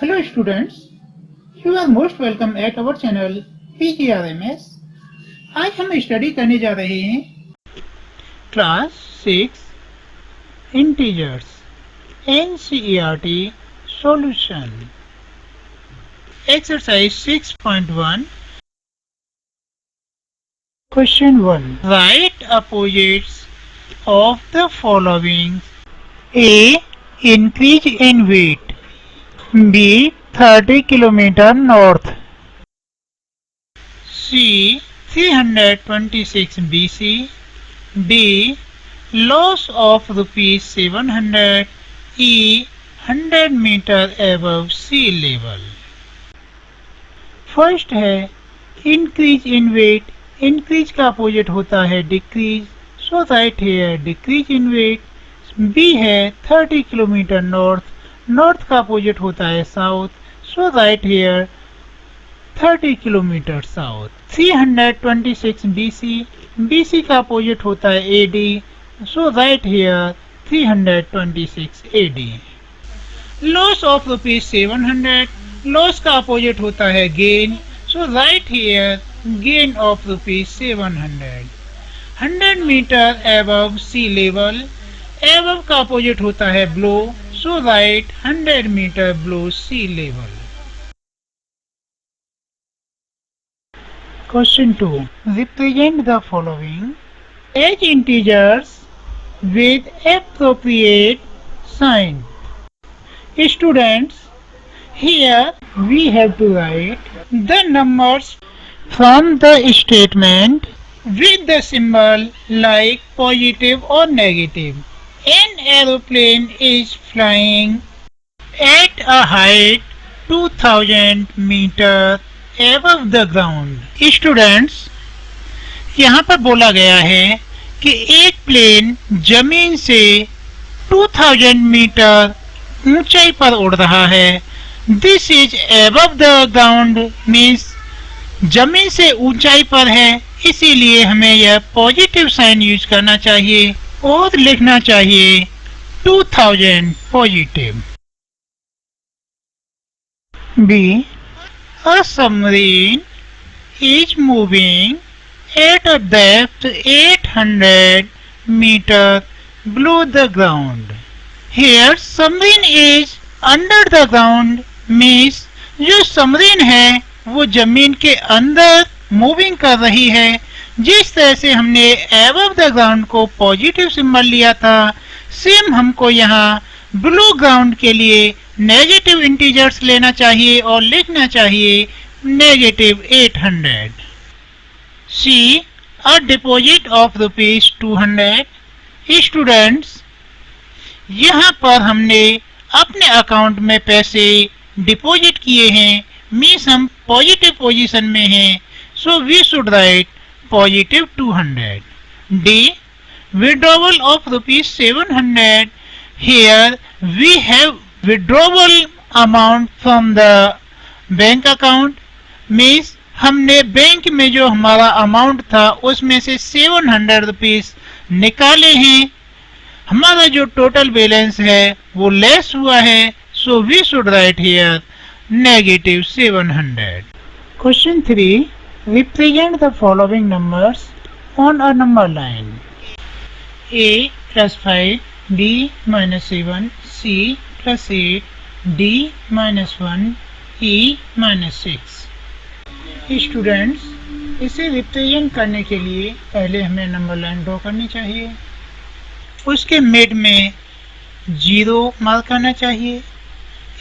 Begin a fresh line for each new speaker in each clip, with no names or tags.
Hello students, you are most welcome at our channel PGRMS। आज हम study करने जा रहे हैं class 6 integers NCERT solution exercise 6.1 question 1 right opposites of the following A. Increase in weight, B. 30 km north, C. 326 BC, D. Loss of rupees 700, E. 100 meter above sea level। First है increase in weight. Increase का opposite होता है decrease, so right here decrease in weight. B है 30 kilometre north. North का opposite होता है south, so right here 30 kilometre south. 326 BC, BC का opposite होता है AD, so right here 326 AD। Loss of rupees 700, loss का अपोजिट होता है gain, so right here gain of rupees 700। 100 metre above sea level, above का opposite होता है below, so right 100 metre below sea level. Question 2 represent the following as integers with appropriate sign. Students, here we have to write the numbers from the statement with the symbol like positive or negative. An aeroplane is flying at a height 2000 meter above the ground. Students, यहाँ पर बोला गया है कि एक plane जमीन से 2000 metre ऊंचाई पर उड़ रहा है। This is above the ground means जमीन से ऊंचाई पर है, इसीलिए हमें यह पॉजिटिव साइन यूज करना चाहिए और लिखना चाहिए 2000 positive. B a submarine is moving at a depth 800 metre below the ground. Here submarine is under the ground मीन्स जो सबमरीन है वो जमीन के अंदर मूविंग कर रही है। जिस तरह से हमने एबव द ग्राउंड को पॉजिटिव सिंबल लिया था, सेम हमको यहाँ बिलो ग्राउंड के लिए नेगेटिव इंटीजर्स लेना चाहिए और लिखना चाहिए negative 800। C a deposit of rupees 200। Students, यहाँ पर हमने अपने अकाउंट में पैसे डिपॉजिट किए हैं, मीन्स हम पॉजिटिव पोजीशन में हैं, so we should write positive 200। D withdrawal of rupees 700। Here we have withdrawal amount from the bank account, means हमने बैंक में जो हमारा अमाउंट था उसमें से 700 रुपीज निकाले हैं। हमारा जो टोटल बैलेंस है वो लेस हुआ है, so we should write here negative 700। Question 3 represent the following numbers on a number line. A +5, B -7, C +8, D -1, E -6। Students, इसे रिप्रेजेंट करने के लिए पहले हमें नंबर लाइन ड्रॉ करनी चाहिए। उसके मिड में 0 मार्क करना चाहिए।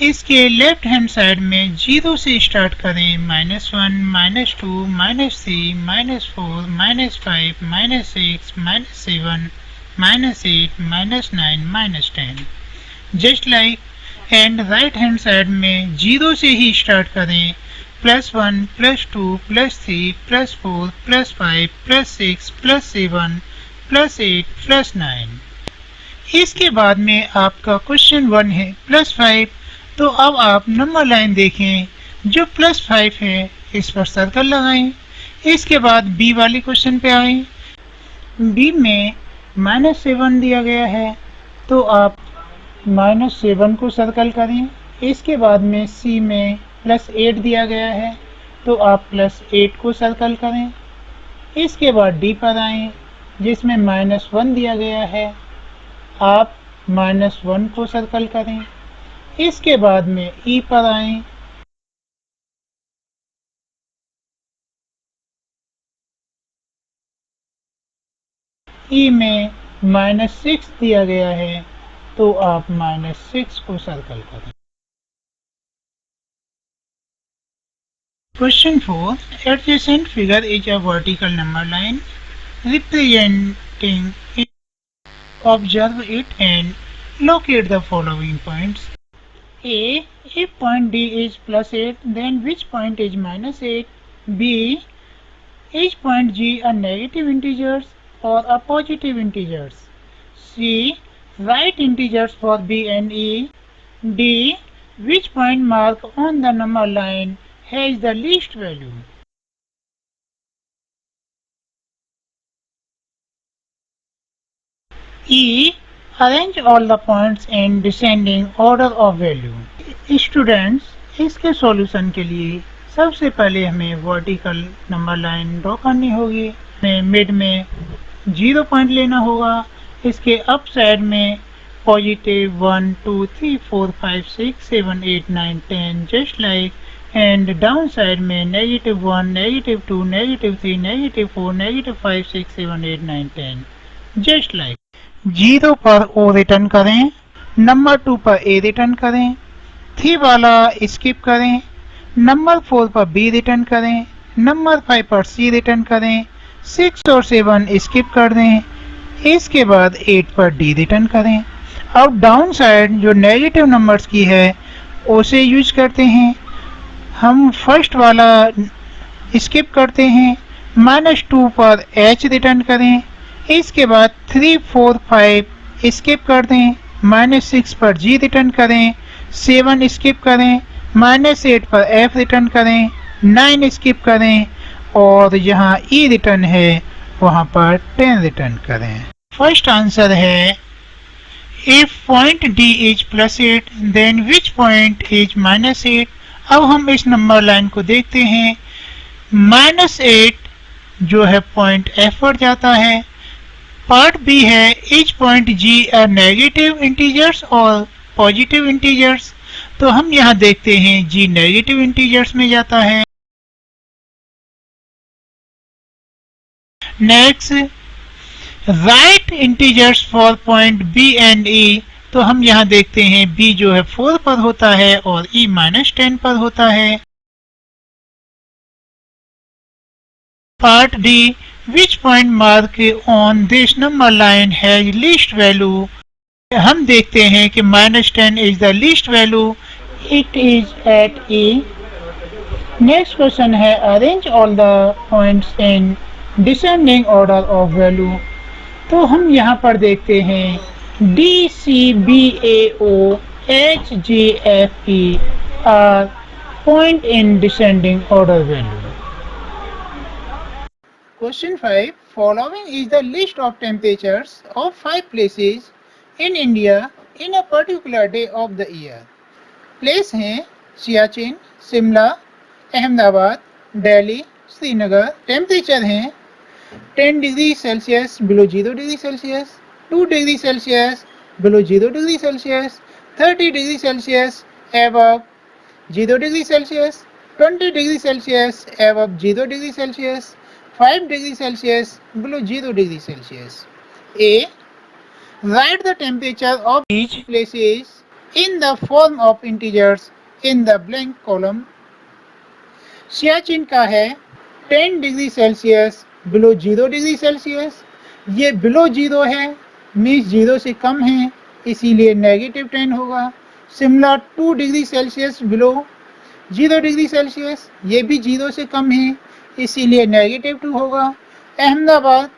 इसके लेफ्ट हैंड साइड में 0 से स्टार्ट करें, -1, -2, -3, -4, -5, -6, -7, -8, -9, -10 just like. And right hand side में 0 से ही स्टार्ट करें, +1, +2, +3, +4, +5, +6, +7, +8, +9। इसके बाद में आपका क्वेश्चन 1 है +5, तो अब आप नंबर लाइन देखें, जो +5 है इस पर सर्कल लगाएं। इसके बाद बी वाले क्वेश्चन पे आए। बी में -7 दिया गया है, तो आप -7 को सर्कल करें। इसके बाद में सी में +8 दिया गया है, तो आप +8 को सर्कल करें। इसके बाद डी पर आएँ, जिसमें -1 दिया गया है, आप -1 को सर्कल करें। इसके बाद में ई पर आएँ, ई में -6 दिया गया है, तो आप -6 को सर्कल करें। Question 4. Adjacent figure is a vertical number line representing it. Observe it and locate the following points. A. If point D is +8, then which point is -8? B. Is point G a negative integers or a positive integers? C. Write integers for B and E. D. Which point mark on the number line has the least value? E. Arrange all the points in descending order of value. Students, इसके solution के लिए सबसे पहले हमें vertical number line draw करनी होगी। हमें mid में 0 पॉइंट लेना होगा। इसके अप साइड में positive 1 2 3 4 5 6 7 8 9 10 just like, and down side में -1 -2 -3 -4 -5 6 7 8 9 10 जस्ट लाइक। 0 पर ओ रिटर्न करें, नंबर 2 पर ए रिटर्न करें, 3 वाला स्किप करें, नंबर 4 पर बी रिटर्न करें, नंबर 5 पर सी रिटर्न करें, 6 और 7 स्किप कर दें। इसके बाद 8 पर डी रिटर्न करें। अब डाउन साइड जो नेगेटिव नंबर्स की है उसे यूज करते हैं। हम फर्स्ट वाला स्किप करते हैं, -2 पर एच रिटर्न करें। इसके बाद 3 4 5 स्किप कर दें, -6 पर जी रिटर्न करें, 7 स्किप करें, -8 पर एफ रिटर्न करें, 9 स्किप करें, और जहां ई रिटर्न है वहां पर 10 रिटर्न करें। फर्स्ट आंसर है if point D is +8 then which point is -8। अब हम इस नंबर लाइन को देखते हैं। -8 जो है पॉइंट एफ पर जाता है। पार्ट बी है each point G a negative integers और पॉजिटिव इंटीजर्स, तो हम यहाँ देखते हैं जी नेगेटिव इंटीजर्स में जाता है। Next, write integers for point B and E, तो हम यहाँ देखते हैं बी जो है 4 पर होता है और ई -10 पर होता है। Part D, which point mark on this number line has least value, हम देखते हैं कि -10 is the least value, it is at E। Next question है arrange all the points in descending order of value, तो हम यहाँ पर देखते हैं D C B A O H G F E are point in descending order value। Question 5. Following is the list of temperatures of 5 places in India in a particular day of the year. Place हैं Siachen, Shimla, Ahmedabad, Delhi, Srinagar. Temperature हैं 10 degree Celsius below 0 degree Celsius, 2 degree Celsius below 0 degree Celsius, 30 degree Celsius above 0 degree Celsius, 20 degree Celsius above 0 degree Celsius, 5 degree Celsius below 0 degree Celsius. A. Write the temperature of each places in the form of integers in the blank column. Siachen का है 10 degree Celsius below 0 degree Celsius, ये below 0 है, means 0 से कम है, इसीलिए -10 होगा। Shimla 2 degree Celsius below 0 degree Celsius, ये भी 0 से कम है, इसीलिए -2 होगा। Ahmedabad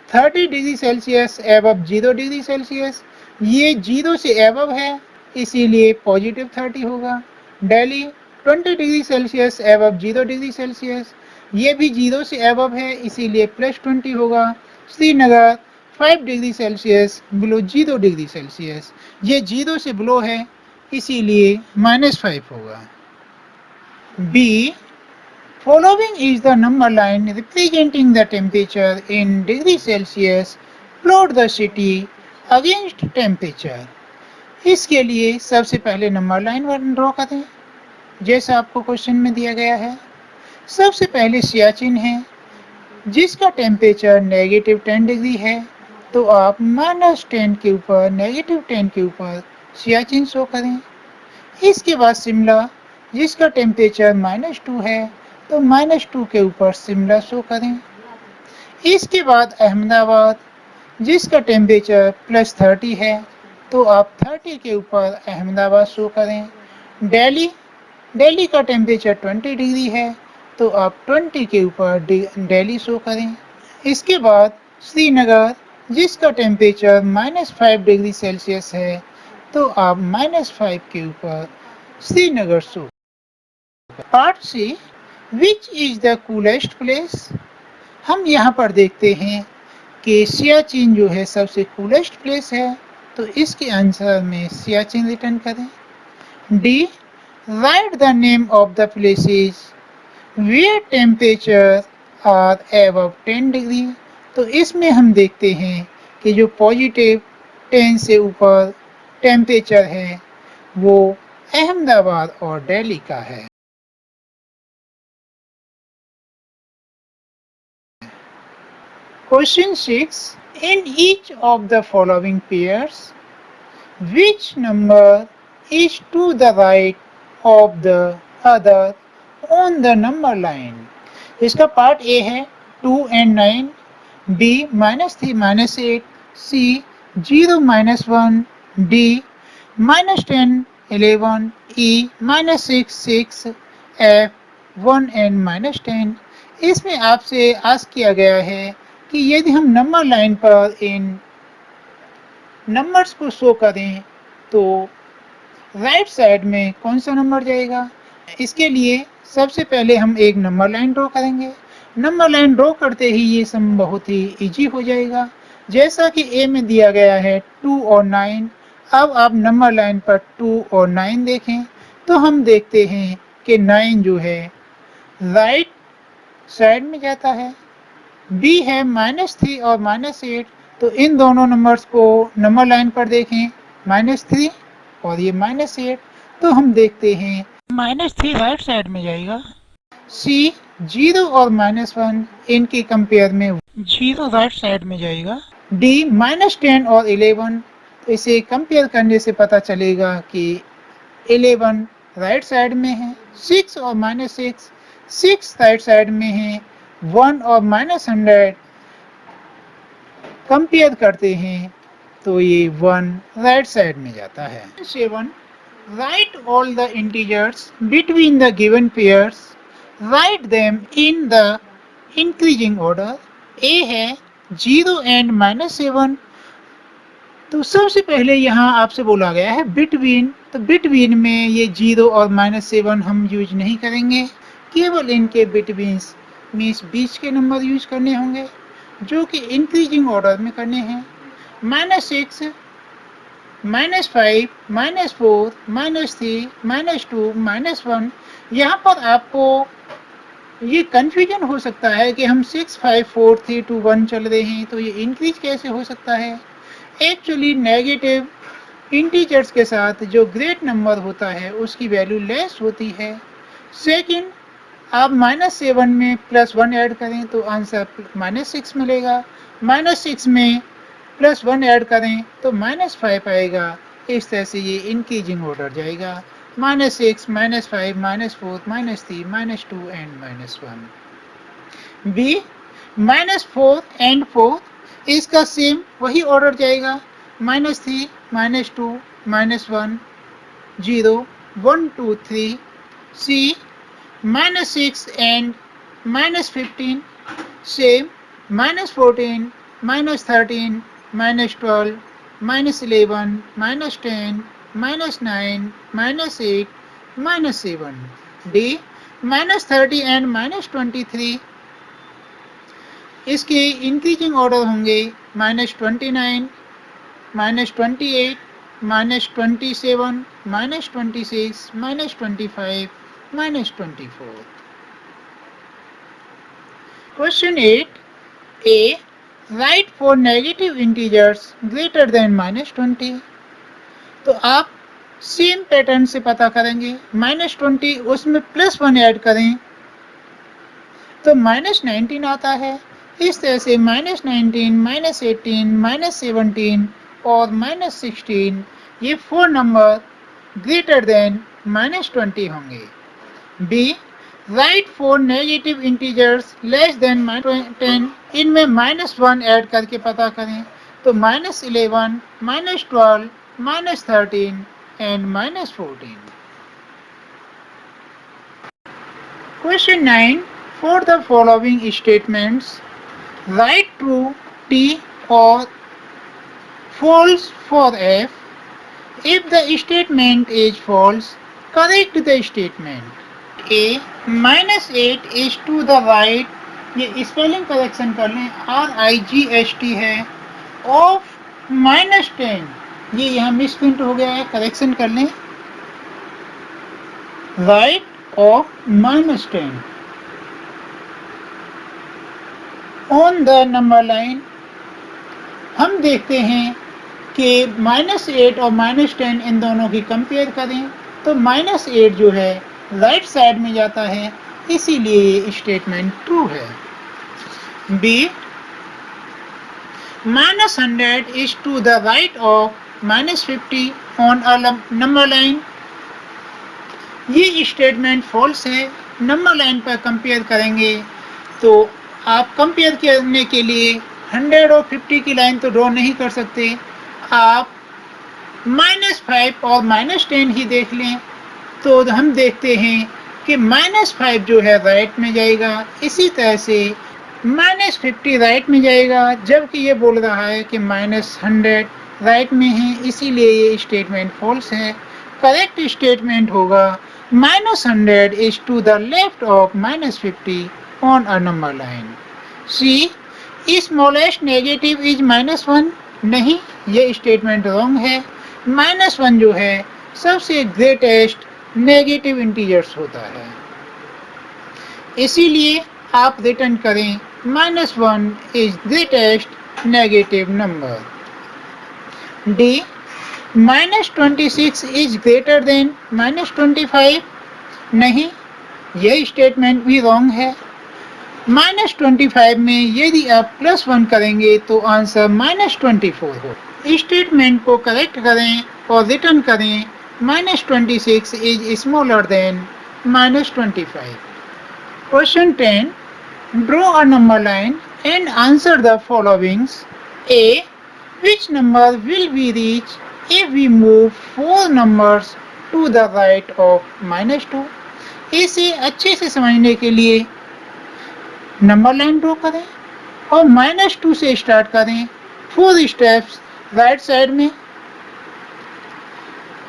30 degree Celsius above 0 degree Celsius, ये 0 से एबव है, इसीलिए +30 होगा। Delhi 20 degree Celsius above 0 degree Celsius, ये भी 0 से एबव है, इसीलिए +20 होगा। Srinagar 5 degree Celsius below 0 degree Celsius, ये 0 से बिलो है, इसीलिए -5 होगा। B. Following is the number line representing the temperature in degree Celsius. Plot the city against temperature. इसके लिए सबसे पहले नंबर लाइन ड्रॉ करें जैसा आपको क्वेश्चन में दिया गया है। सबसे पहले सियाचिन है जिसका टेम्परेचर -10 डिग्री है, तो आप -10 के ऊपर -10 के ऊपर सियाचिन शो करें। इसके बाद शिमला जिसका टेम्परेचर -2 है, तो -2 के ऊपर शिमला शो करें। इसके बाद अहमदाबाद जिसका टेम्परेचर +30 है, तो आप 30 के ऊपर अहमदाबाद शो करें। दिल्ली का टेम्परेचर 20 डिग्री है, तो आप 20 के ऊपर दिल्ली शो करें। इसके बाद श्रीनगर जिसका टेम्परेचर -5 डिग्री सेल्सियस है, तो आप -5 के ऊपर Srinagar show. Part C, which is the coolest place. हम यहाँ पर देखते हैं कि सियाचिन जो है सबसे कूलेस्ट प्लेस है, तो इसके आंसर में सियाचिन रिटर्न करें। D. Write the name of the places where temperature are above 10 degree. तो इसमें हम देखते हैं कि जो पॉजिटिव 10 से ऊपर टेम्परेचर है वो अहमदाबाद और दिल्ली का है। Question 6. In each of the following pairs, which number is to the right of the other on the number line? इसका पार्ट ए है 2 and 9, B -3 -8, C 0 -1, D -10 11, E -6 6, F 1 and -10। इसमें आपसे आस्क किया गया है कि यदि हम नंबर लाइन पर इन नंबर्स को शो करें तो राइट साइड में कौन सा नंबर जाएगा। इसके लिए सबसे पहले हम एक नंबर लाइन ड्रॉ करेंगे। नंबर लाइन ड्रॉ करते ही ये सम बहुत ही इजी हो जाएगा। जैसा कि ए में दिया गया है 2 और 9। अब आप नंबर लाइन पर 2 और 9 देखें तो हम देखते हैं कि 9 जो है राइट साइड में जाता है। बी है -3 और -8, तो इन दोनों नंबर्स को नंबर लाइन पर देखें -3 और ये -8, तो हम देखते हैं -3 राइट साइड में जाएगा। सी 0 और -1 इनके कंपेयर में 0 राइट साइड में जाएगा। डी -10 और 11, तो इसे कंपेयर करने से पता चलेगा कि 11 राइट साइड में है। 6 और -6 6 राइट साइड में है। 1 और -100 कंपेयर करते हैं तो ये 1 राइट साइड में जाता है। 7. Write all the integers between the given pairs, write them in the increasing order. A है 0 एंड -7, तो सबसे पहले यहाँ आपसे बोला गया है बिटवीन, तो बिटवीन में ये 0 और -7 हम यूज नहीं करेंगे, केवल इनके बिटवीन मीन्स बीच के नंबर यूज करने होंगे जो कि इंक्रीजिंग ऑर्डर में करने हैं। -6 -5 -4 -3 -2 -1। यहाँ पर आपको ये कंफ्यूजन हो सकता है कि हम 6 5 4 3 2 1 चल रहे हैं, तो ये इंक्रीज कैसे हो सकता है। एक्चुअली नेगेटिव इंटीजर्स के साथ जो ग्रेट नंबर होता है उसकी वैल्यू लेस होती है। सेकंड, आप -7 में +1 ऐड करें तो आंसर -6 मिलेगा। -6 में +1 ऐड करें तो -5 आएगा। इस तरह से ये इंक्रीजिंग ऑर्डर जाएगा। -6 -5 -4 -3 -2 एंड -1। बी -4 एंड 4, इसका सेम वही ऑर्डर जाएगा। -3 -2 -1 0 1 2 3। सी -6 and -15, same। -14 -13 -12 -11 -10 -9 -8 -7। D -30 and -23, इसके इंक्रीजिंग ऑर्डर होंगे। -29 -28 -27, -26, -25, -24. Question 8. A. Write for negative integers greater than -20. तो आप सेम पैटर्न से पता करेंगे। -20 उसमें +1 ऐड करें तो -19 आता है। इस तरह से -19, -18, -17 और -16 ये 4 नंबर ग्रेटर देन -20 होंगे। B. Write 4 negative integers less than -10, इनमें -1 ऐड करके पता करें तो -11, -12, -13 and -14. Question 9. For the following statements, write true T or false for F. If the statement is false, correct the statement. A. -8 is to the right. ये spelling correction कर लें, RIGHT है। Of -10 ये यहाँ मिसप्रिंट हो गया है, correction कर लें। Right of -10 on the number line. हम देखते हैं कि -8 और -10 इन दोनों की कंपेयर करें तो -8 जो है राइट साइड में जाता है, इसीलिए ये स्टेटमेंट ट्रू है। B. -100 is to the right of -50 on a number line. ये स्टेटमेंट फॉल्स है। नंबर लाइन पर कंपेयर करेंगे तो आप कंपेयर करने के लिए 100 और 50 की लाइन तो ड्रॉ नहीं कर सकते, आप -5 और -10 ही देख लें तो हम देखते हैं कि -5 जो है राइट में जाएगा, इसी तरह से -50 राइट में जाएगा, जबकि ये बोल रहा है कि -100 राइट में है, इसीलिए ये स्टेटमेंट फॉल्स है। करेक्ट स्टेटमेंट होगा -100 is to the left of -50 on a number line. C. Smallest negative is -1. नहीं, ये स्टेटमेंट रॉन्ग है। -1 जो है सबसे ग्रेटेस्ट नेगेटिव इंटीजर्स होता है, इसीलिए आप रिटर्न करें -1 is greatest negative number. D. -26 is greater than -25. नहीं, यह स्टेटमेंट भी रॉन्ग है। -25 में यदि आप +1 करेंगे तो आंसर -24 हो। स्टेटमेंट को करेक्ट करें और रिटर्न करें -26 is smaller than -25. Question 10. Draw a number line and answer the followings. A. Which number will we reach if we move 4 numbers to the right of -2? इसे अच्छे से समझने के लिए नंबर लाइन ड्रॉ करें और -2 से स्टार्ट करें। 4 स्टेप्स राइट साइड में,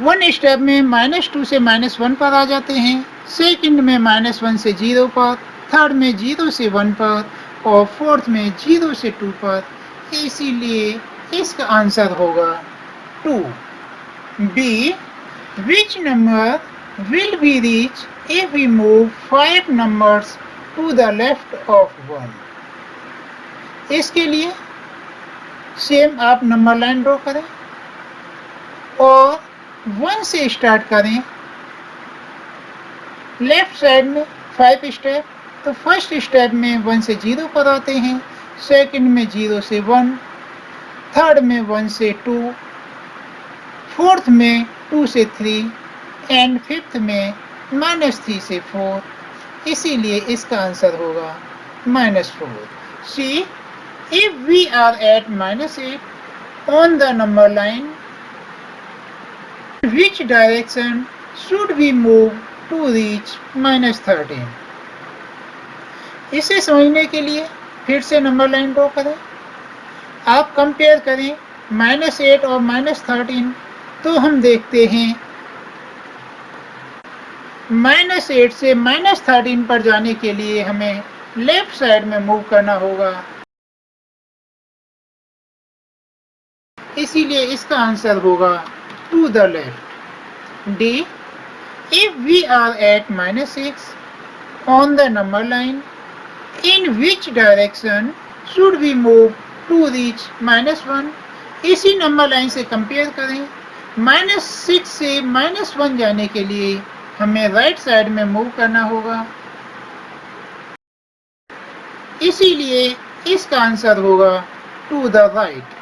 1 स्टेप में -2 से -1 पर आ जाते हैं, सेकंड में -1 से 0 पर, थर्ड में 0 से 1 पर और फोर्थ में 0 से 2 पर, इसीलिए इसका आंसर होगा 2. B. Which number will we reach if we move 5 numbers to the left of 1? इसके लिए सेम आप नंबर लाइन ड्रॉ करें और 1 से स्टार्ट करें। लेफ्ट साइड में 5 स्टेप, तो फर्स्ट स्टेप में 1 से 0 पर आते हैं, सेकंड में 0 से 1, थर्ड में 1 से 2, फोर्थ में 2 से 3 एंड फिफ्थ में -3 से 4, इसीलिए इसका आंसर होगा -4. सी. If we are at -8 on the number line, which direction should we move to reach -13? इसे समझने के लिए फिर से नंबर लाइन ड्रॉ करें। आप कंपेयर करें -8 और -13 तो हम देखते हैं -8 से -13 पर जाने के लिए हमें लेफ्ट साइड में मूव करना होगा, इसीलिए इसका आंसर होगा to the left. D. If we are at -6 on the number line, in which direction should we move to reach -1? इसी नंबर लाइन से कंपेयर करें। -6 से -1 जाने के लिए हमें राइट साइड में मूव करना होगा, इसीलिए इसका आंसर होगा टू द राइट।